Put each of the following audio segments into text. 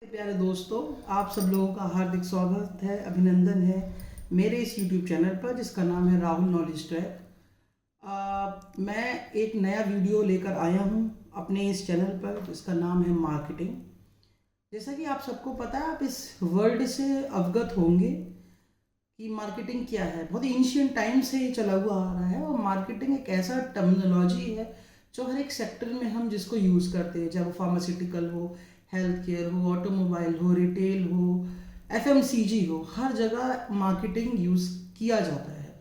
प्यारे दोस्तों, आप सब लोगों का हार्दिक स्वागत है, अभिनंदन है मेरे इस YouTube चैनल पर जिसका नाम है राहुल नॉलेज ट्रैक। मैं एक नया वीडियो लेकर आया हूं अपने इस चैनल पर जिसका नाम है मार्केटिंग। जैसा कि आप सबको पता है, आप इस वर्ड से अवगत होंगे कि मार्केटिंग क्या है। बहुत ही एंशिएंट टाइम से ये चला हुआ आ रहा है और मार्केटिंग एक ऐसा टर्मिनोलॉजी है जो हर एक सेक्टर में हम जिसको यूज़ करते हैं, चाहे वो फार्मास्यूटिकल हो, हेल्थ केयर हो, ऑटोमोबाइल हो, रिटेल हो, एफएमसीजी हो, हर जगह मार्केटिंग यूज़ किया जाता है।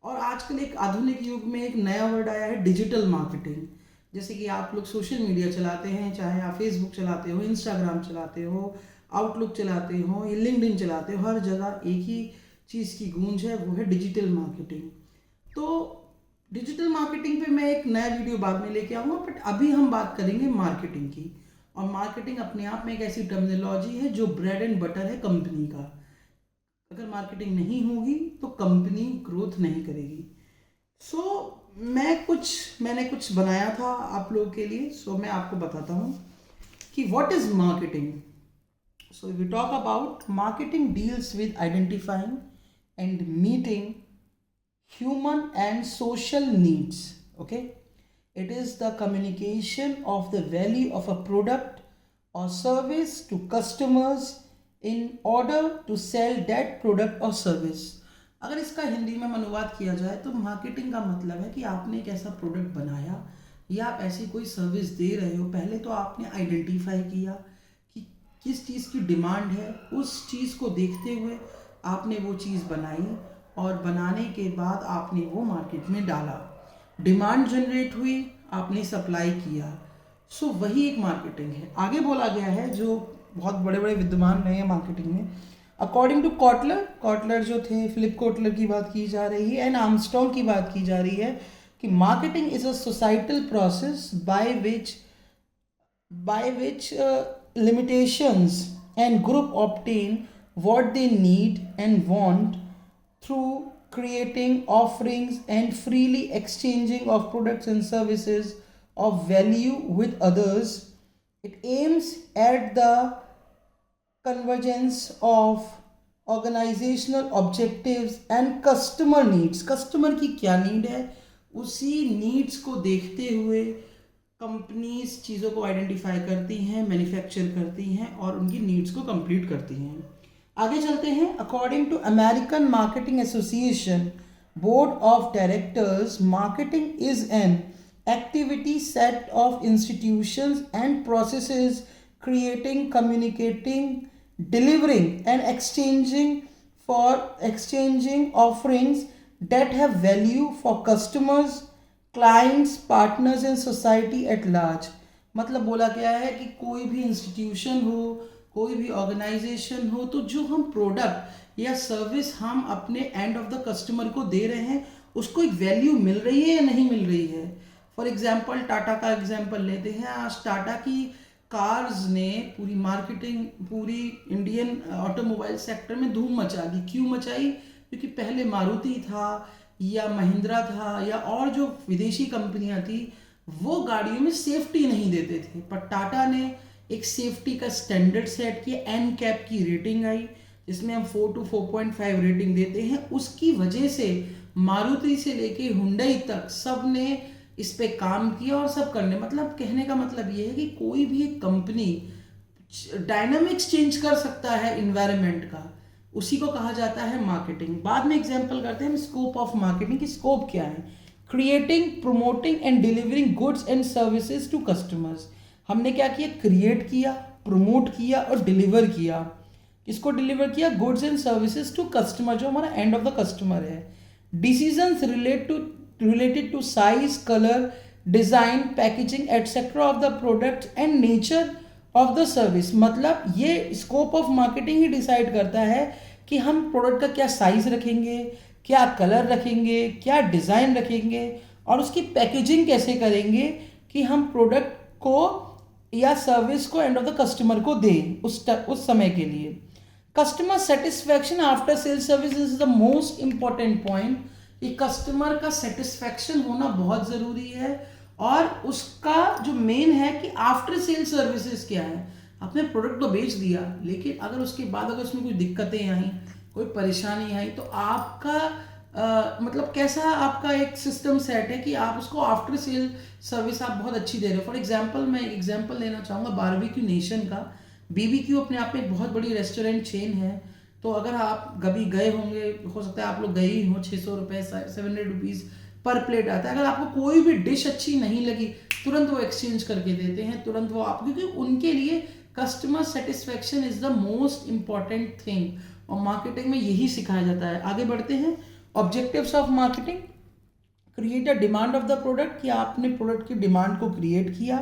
और आजकल एक आधुनिक युग में एक नया वर्ड आया है, डिजिटल मार्केटिंग। जैसे कि आप लोग सोशल मीडिया चलाते हैं, चाहे आप फेसबुक चलाते हो, इंस्टाग्राम चलाते हो, आउटलुक चलाते हो या लिंक्डइन चलाते हो, हर जगह एक ही चीज़ की गूंज है, वो है डिजिटल मार्केटिंग। तो डिजिटल मार्केटिंग पे मैं एक नया वीडियो बाद में लेके आऊँगा, बट अभी हम बात करेंगे मार्केटिंग की। और मार्केटिंग अपने आप में एक ऐसी टर्मिनोलॉजी है जो ब्रेड एंड बटर है कंपनी का। अगर मार्केटिंग नहीं होगी तो कंपनी ग्रोथ नहीं करेगी। मैंने कुछ बनाया था आप लोगों के लिए। मैं आपको बताता हूँ कि what is marketing. So if we talk about marketing deals with identifying and meeting human and social needs. Okay, it is the communication of the value of a product or service to customers in order to sell that product or service. अगर इसका हिंदी में अनुवाद किया जाए तो marketing का मतलब है कि आपने एक ऐसा प्रोडक्ट बनाया या आप ऐसी कोई सर्विस दे रहे हो। पहले तो आपने आइडेंटिफाई किया कि किस चीज़ की डिमांड है, उस चीज़ को देखते हुए आपने वो चीज़ बनाई और बनाने के बाद आपने वो मार्केट में डाला। डिमांड जनरेट हुई, आपने सप्लाई किया। वही एक मार्केटिंग है। आगे बोला गया है, जो बहुत बड़े बड़े विद्वान रहे हैं मार्केटिंग में, अकॉर्डिंग टू कॉटलर जो थे, फिलिप कॉटलर की बात की जा रही है, एंड आर्मस्ट्रॉन्ग की बात की जा रही है कि marketing is a societal process by which limitations and group obtain what they need and want through creating offerings and freely exchanging of products and services of value with others. It aims at the convergence of organizational objectives and customer needs. Customer की क्या need है, उसी needs को देखते हुए companies चीज़ों को identify करती हैं, मैन्युफैक्चर करती हैं और उनकी नीड्स को कंप्लीट करती हैं। आगे चलते हैं। According to American marketing association board of directors, marketing is an activity set of institutions and processes creating, communicating, delivering and exchanging offerings that have value for customers, clients, partners and society at large। मतलब बोला गया है कि कोई भी institution हो, कोई भी ऑर्गेनाइजेशन हो, तो जो हम प्रोडक्ट या सर्विस हम अपने एंड ऑफ द कस्टमर को दे रहे हैं, उसको एक वैल्यू मिल रही है या नहीं मिल रही है। फॉर एग्जाम्पल टाटा का एग्जाम्पल लेते हैं। आज टाटा की कार्स ने पूरी मार्केटिंग, पूरी इंडियन ऑटोमोबाइल सेक्टर में धूम मचा दी। क्यों मचाई? क्योंकि पहले मारुति था या महिंद्रा था या और जो विदेशी कंपनियां थी, वो गाड़ियों में सेफ्टी नहीं देते थे, पर टाटा ने एक सेफ्टी का स्टैंडर्ड सेट किया। एन कैप की रेटिंग आई जिसमें हम 4 to 4.5 रेटिंग देते हैं। उसकी वजह से मारुति से लेके हुंडई तक सब ने इस पे काम किया और सब करने, मतलब कहने का मतलब ये है कि कोई भी कंपनी डायनामिक्स चेंज कर सकता है इन्वायरमेंट का, उसी को कहा जाता है मार्केटिंग। बाद में एग्जांपल करते हैं स्कोप ऑफ मार्केटिंग की। स्कोप क्या है? Creating, promoting and delivering goods and services to customers. हमने क्या किया? क्रिएट किया, प्रमोट किया और डिलीवर किया। किसको डिलीवर किया? Goods and services to customer, जो हमारा एंड ऑफ द कस्टमर है। Decisions related to size, color, design, packaging etc of the product and nature of the service। मतलब ये scope of marketing he decide करता है कि हम प्रोडक्ट का क्या साइज रखेंगे, क्या कलर रखेंगे, क्या डिज़ाइन रखेंगे और उसकी पैकेजिंग कैसे करेंगे कि हम प्रोडक्ट को या सर्विस को एंड ऑफ द कस्टमर को दें उस समय के लिए। Customer satisfaction after sale service is the most important point. कि कस्टमर का सेटिस्फैक्शन होना बहुत ज़रूरी है और उसका जो मेन है कि आफ्टर सेल सर्विसेज क्या है। आपने प्रोडक्ट तो बेच दिया, लेकिन अगर उसके बाद अगर उसमें कोई दिक्कतें आई, कोई परेशानी आई, तो आपका मतलब कैसा आपका एक सिस्टम सेट है कि आप उसको आफ्टर सेल सर्विस आप बहुत अच्छी दे रहे हो। फॉर एग्जांपल मैं एक एग्जांपल लेना चाहूँगा बारबेक्यू नेशन का। बीबीक्यू अपने आप में एक बहुत बड़ी रेस्टोरेंट चेन है। तो अगर आप कभी गए होंगे, हो सकता है आप लोग गए ही हो, 600 रुपये 700 रुपीज़ पर प्लेट आता है। अगर आपको कोई भी डिश अच्छी नहीं लगी, तुरंत वो एक्सचेंज करके देते हैं, तुरंत वो आप, क्योंकि उनके लिए customer satisfaction is the most important thing, और मार्केटिंग में यही सिखाया जाता है। आगे बढ़ते हैं। Objectives of marketing, create a demand of the product, कि आपने प्रोडक्ट की डिमांड को क्रिएट किया।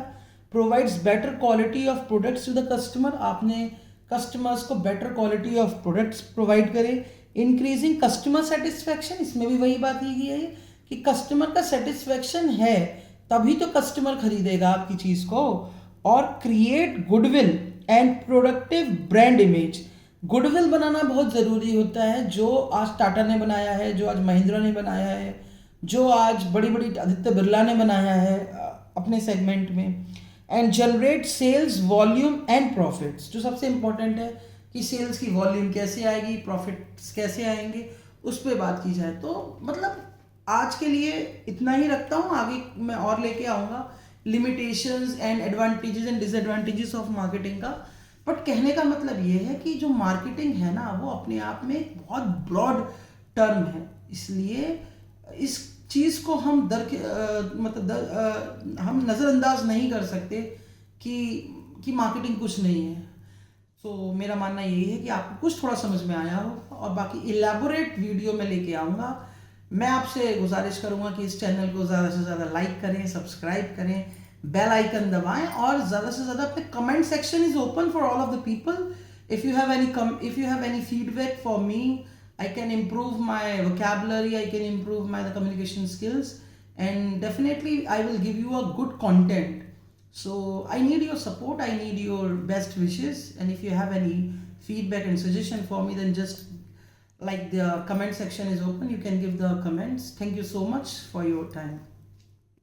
Provides better quality of products to the customer, आपने कस्टमर्स को better quality of products provide करें। इंक्रीजिंग कस्टमर सेटिस्फैक्शन, इसमें भी वही बात की गई है कि कस्टमर का सेटिस्फैक्शन है तभी तो कस्टमर खरीदेगा आपकी चीज़ को। और create goodwill and productive brand image, goodwill बनाना बहुत ज़रूरी होता है, जो आज टाटा ने बनाया है, जो आज महिंद्रा ने बनाया है, जो आज बड़ी बड़ी आदित्य बिरला ने बनाया है अपने सेगमेंट में। And generate sales volume and profits, जो सबसे इंपॉर्टेंट है कि सेल्स की वॉल्यूम कैसे आएगी, प्रॉफिट्स कैसे आएंगे, उस पर बात की जाए। तो मतलब आज के लिए इतना ही रखता हूँ, आगे मैं और लेके आऊँगा limitations and advantages and disadvantages of marketing का। बट कहने का मतलब ये है कि जो मार्केटिंग है ना, वो अपने आप में एक बहुत ब्रॉड टर्म है, इसलिए इस चीज़ को हम हम नज़रअंदाज नहीं कर सकते कि मार्केटिंग कुछ नहीं है। तो मेरा मानना यही है कि आपको कुछ थोड़ा समझ में आया हो, और बाकी इलेबोरेट वीडियो में लेके आऊँगा। मैं आपसे गुजारिश करूँगा कि इस चैनल को ज़्यादा से ज़्यादा लाइक करें, सब्सक्राइब करें, बेल आइकन दबाएं, और ज़्यादा से ज़्यादा अपने comment section is open for all of the people. If you have any feedback for me, I can improve my vocabulary, I can improve my communication skills, and definitely I will give you a good content. So I need your support, I need your best wishes, and if you have any feedback and suggestion for me, then just like the comment section is open, you can give the comments. Thank you so much for your time.